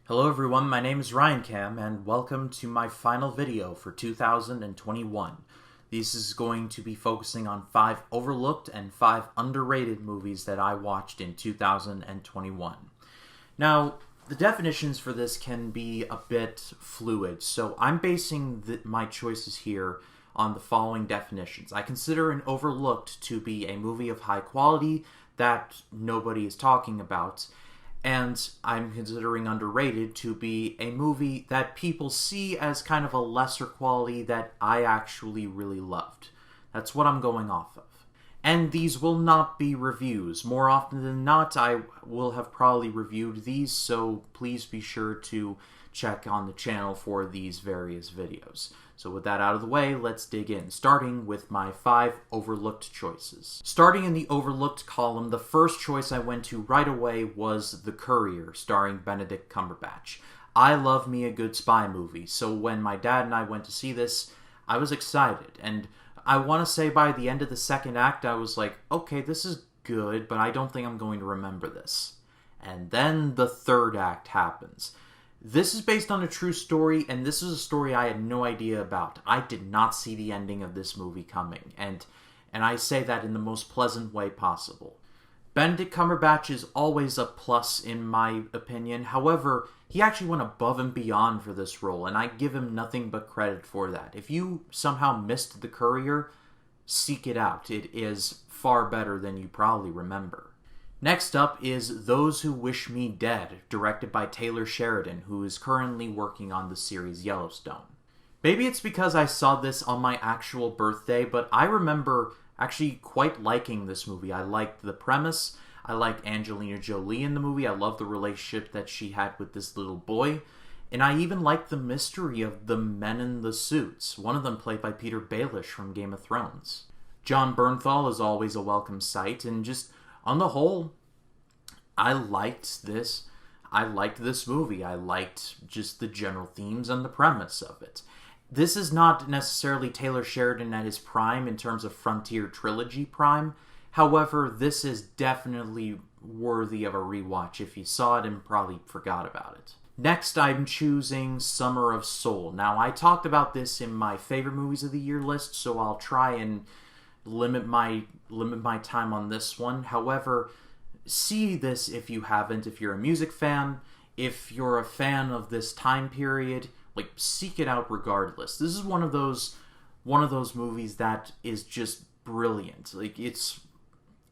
Hello everyone, my name is Ryan Cam, and welcome to my final video for 2021. This is going to be focusing on 5 overlooked and 5 underrated movies that I watched in 2021. Now, the definitions for this can be a bit fluid, so I'm basing my choices here on the following definitions. I consider an overlooked to be a movie of high quality that nobody is talking about, and I'm considering underrated to be a movie that people see as kind of a lesser quality that I actually really loved. That's what I'm going off of. And these will not be reviews. More often than not, I will have probably reviewed these, so please be sure to check on the channel for these various videos. So with that out of the way, let's dig in, starting with my 5 overlooked choices. Starting in the overlooked column, the first choice I went to right away was The Courier, starring Benedict Cumberbatch. I love me a good spy movie, so when my dad and I went to see this, I was excited, and I want to say by the end of the second act, I was like, okay, this is good, but I don't think I'm going to remember this. And then the third act happens. This is based on a true story, and this is a story I had no idea about. I did not see the ending of this movie coming, and I say that in the most pleasant way possible. Benedict Cumberbatch is always a plus in my opinion. However, he actually went above and beyond for this role, and I give him nothing but credit for that. If you somehow missed The Courier, seek it out. It is far better than you probably remember. Next up is Those Who Wish Me Dead, directed by Taylor Sheridan, who is currently working on the series Yellowstone. Maybe it's because I saw this on my actual birthday, but I remember actually quite liking this movie. I liked the premise, I liked Angelina Jolie in the movie, I loved the relationship that she had with this little boy, and I even liked the mystery of the men in the suits, one of them played by Peter Baelish from Game of Thrones. Jon Bernthal is always a welcome sight, and just on the whole, I liked this. I liked this movie. I liked just the general themes and the premise of it. This is not necessarily Taylor Sheridan at his prime in terms of Frontier Trilogy prime. However, this is definitely worthy of a rewatch if you saw it and probably forgot about it. Next, I'm choosing Summer of Soul. Now, I talked about this in my favorite movies of the year list, so I'll try and limit my time on this one. However, see this if you haven't. If you're a music fan, if you're a fan of this time period, seek it out regardless. This is one of those movies that is just brilliant.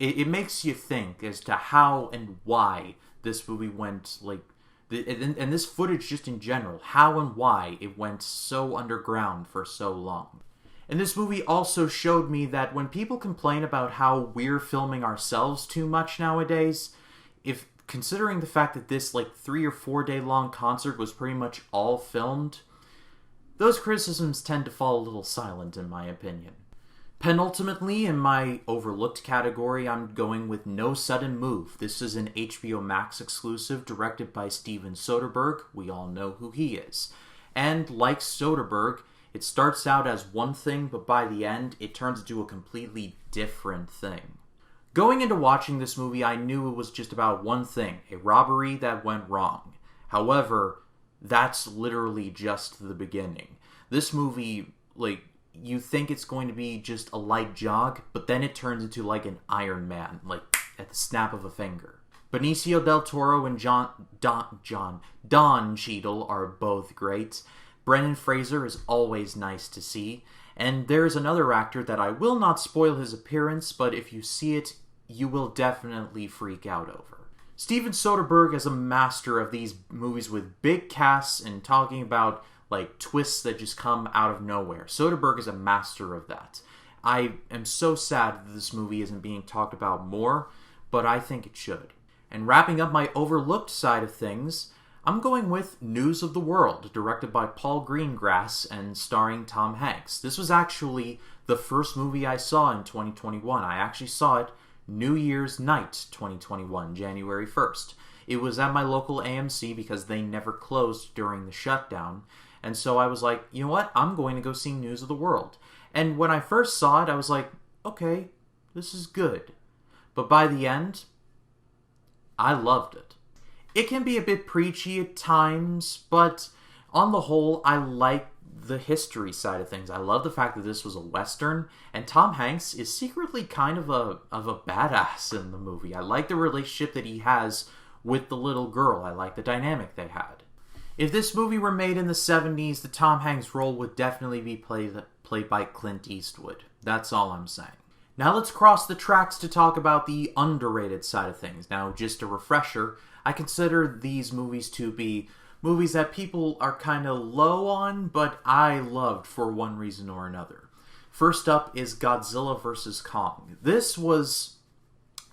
It makes you think as to how and why this movie went, and this footage just in general, how and why it went so underground for so long. And this movie also showed me that when people complain about how we're filming ourselves too much nowadays, if considering the fact that this 3 or 4 day long concert was pretty much all filmed, those criticisms tend to fall a little silent in my opinion. Penultimately, in my overlooked category, I'm going with No Sudden Move. This is an HBO Max exclusive directed by Steven Soderbergh. We all know who he is. And like Soderbergh, it starts out as one thing, but by the end, it turns into a completely different thing. Going into watching this movie, I knew it was just about one thing, a robbery that went wrong. However, that's literally just the beginning. This movie, you think it's going to be just a light jog, but then it turns into an Iron Man, at the snap of a finger. Benicio del Toro and Don Cheadle are both great. Brendan Fraser is always nice to see, and there's another actor that I will not spoil his appearance, but if you see it, you will definitely freak out over. Steven Soderbergh is a master of these movies with big casts and talking about twists that just come out of nowhere. Soderbergh is a master of that. I am so sad that this movie isn't being talked about more, but I think it should. And wrapping up my overlooked side of things, I'm going with News of the World, directed by Paul Greengrass and starring Tom Hanks. This was actually the first movie I saw in 2021. I actually saw it New Year's night 2021, January 1st. It was at my local AMC because they never closed during the shutdown. And so I was like, you know what? I'm going to go see News of the World. And when I first saw it, I was like, okay, this is good. But by the end, I loved it. It can be a bit preachy at times, but on the whole, I like the history side of things. I love the fact that this was a Western, and Tom Hanks is secretly kind of a badass in the movie. I like the relationship that he has with the little girl. I like the dynamic they had. If this movie were made in the 70s, the Tom Hanks role would definitely be played by Clint Eastwood. That's all I'm saying. Now let's cross the tracks to talk about the underrated side of things. Now, just a refresher, I consider these movies to be movies that people are kind of low on, but I loved for one reason or another. First up is Godzilla vs. Kong. This was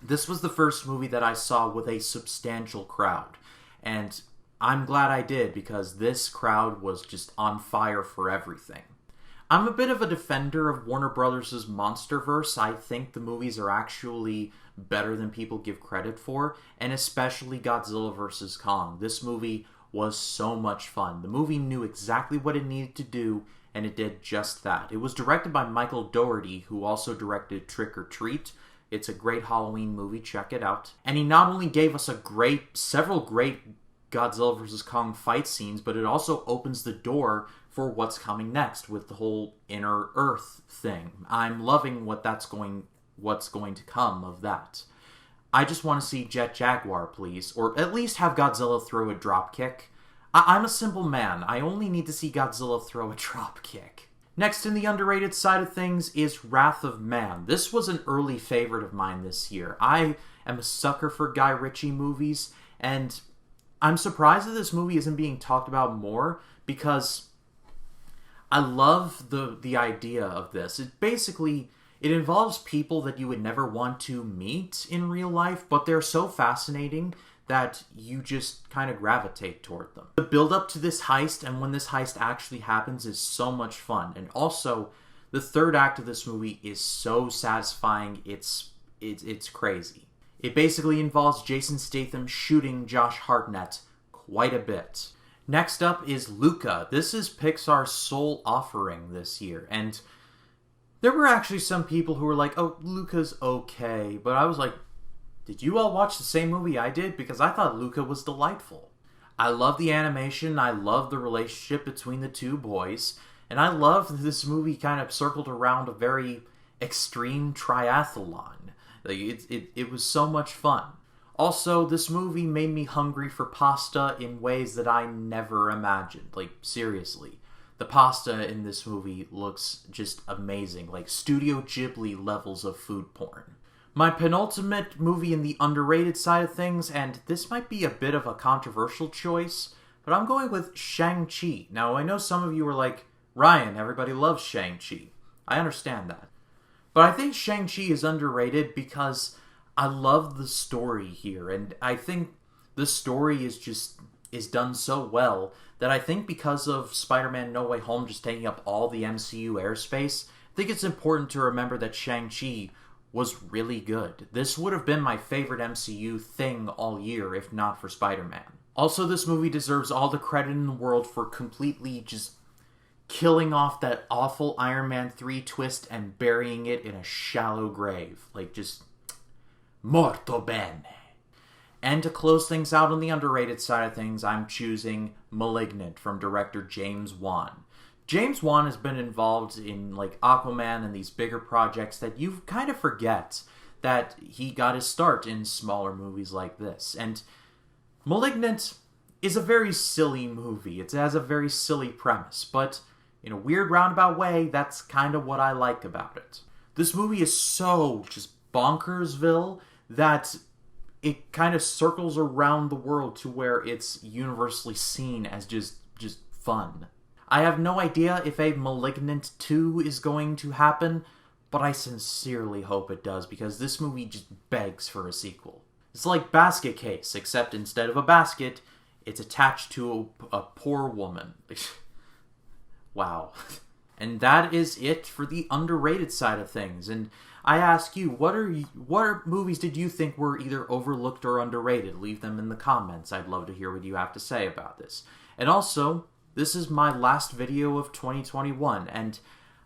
the first movie that I saw with a substantial crowd, and I'm glad I did, because this crowd was just on fire for everything. I'm a bit of a defender of Warner Brothers' Monsterverse. I think the movies are actually better than people give credit for, and especially Godzilla vs. Kong. This movie was so much fun. The movie knew exactly what it needed to do, and it did just that. It was directed by Michael Dougherty, who also directed Trick or Treat. It's a great Halloween movie, check it out. And he not only gave us several great Godzilla vs. Kong fight scenes, but it also opens the door for what's coming next with the whole Inner Earth thing. I'm loving what's going to come of that. I just want to see Jet Jaguar, please, or at least have Godzilla throw a drop kick. I'm a simple man. I only need to see Godzilla throw a drop kick. Next in the underrated side of things is Wrath of Man. This was an early favorite of mine this year. I am a sucker for Guy Ritchie movies, and I'm surprised that this movie isn't being talked about more, because I love the idea of this. It involves people that you would never want to meet in real life, but they're so fascinating that you just kind of gravitate toward them. The build-up to this heist, and when this heist actually happens, is so much fun. And also, the third act of this movie is so satisfying, it's crazy. It basically involves Jason Statham shooting Josh Hartnett quite a bit. Next up is Luca. This is Pixar's sole offering this year, and there were actually some people who were like, oh, Luca's okay, but I was like, did you all watch the same movie I did? Because I thought Luca was delightful. I love the animation, I love the relationship between the two boys, and I love that this movie kind of circled around a very extreme triathlon. It was so much fun. Also, this movie made me hungry for pasta in ways that I never imagined. Like, seriously. The pasta in this movie looks just amazing. Like, Studio Ghibli levels of food porn. My penultimate movie in the underrated side of things, and this might be a bit of a controversial choice, but I'm going with ShangChi. Now, I know some of you are like, Ryan, everybody loves ShangChi. I understand that. But I think ShangChi is underrated because I love the story here, and I think the story is done so well that I think because of Spider-Man No Way Home just taking up all the MCU airspace, I think it's important to remember that Shang-Chi was really good. This would have been my favorite MCU thing all year if not for Spider-Man. Also, this movie deserves all the credit in the world for completely just killing off that awful Iron Man 3 twist and burying it in a shallow grave. Like, just morto bene. And to close things out on the underrated side of things, I'm choosing Malignant from director James Wan. James Wan has been involved in like Aquaman and these bigger projects that you kind of forget that he got his start in smaller movies like this. And Malignant is a very silly movie. It has a very silly premise, but in a weird roundabout way, that's kind of what I like about it. This movie is so just bonkersville that it kind of circles around the world to where it's universally seen as just fun. I have no idea if a Malignant 2 is going to happen, but I sincerely hope it does, because this movie just begs for a sequel. It's like Basket Case, except instead of a basket, it's attached to a poor woman. Wow. And that is it for the underrated side of things. And I ask you, what movies did you think were either overlooked or underrated? Leave them in the comments. I'd love to hear what you have to say about this. And also, this is my last video of 2021, and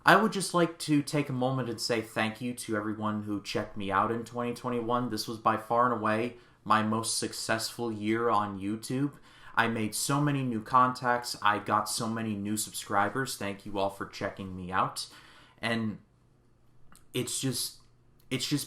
I would just like to take a moment and say thank you to everyone who checked me out in 2021. This was by far and away my most successful year on YouTube. I made so many new contacts. I got so many new subscribers. Thank you all for checking me out. And it's just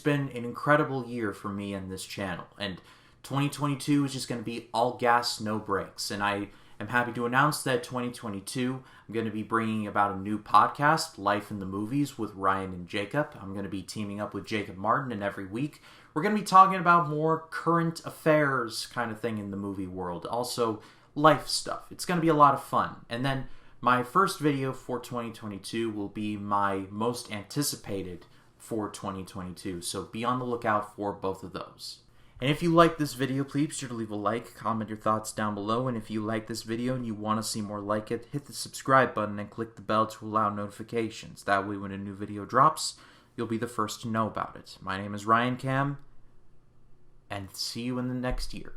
been an incredible year for me and this channel. And 2022 is just going to be all gas, no brakes. And I am happy to announce that 2022, I'm going to be bringing about a new podcast, Life in the Movies, with Ryan and Jacob. I'm going to be teaming up with Jacob Martin, and every week we're going to be talking about more current affairs kind of thing in the movie world. Also, life stuff. It's going to be a lot of fun. And then my first video for 2022 will be my most anticipated for 2022. So be on the lookout for both of those. And if you like this video, please be sure to leave a like, comment your thoughts down below, and if you like this video and you want to see more like it, hit the subscribe button and click the bell to allow notifications. That way when a new video drops, you'll be the first to know about it. My name is Ryan Cam, and see you in the next year.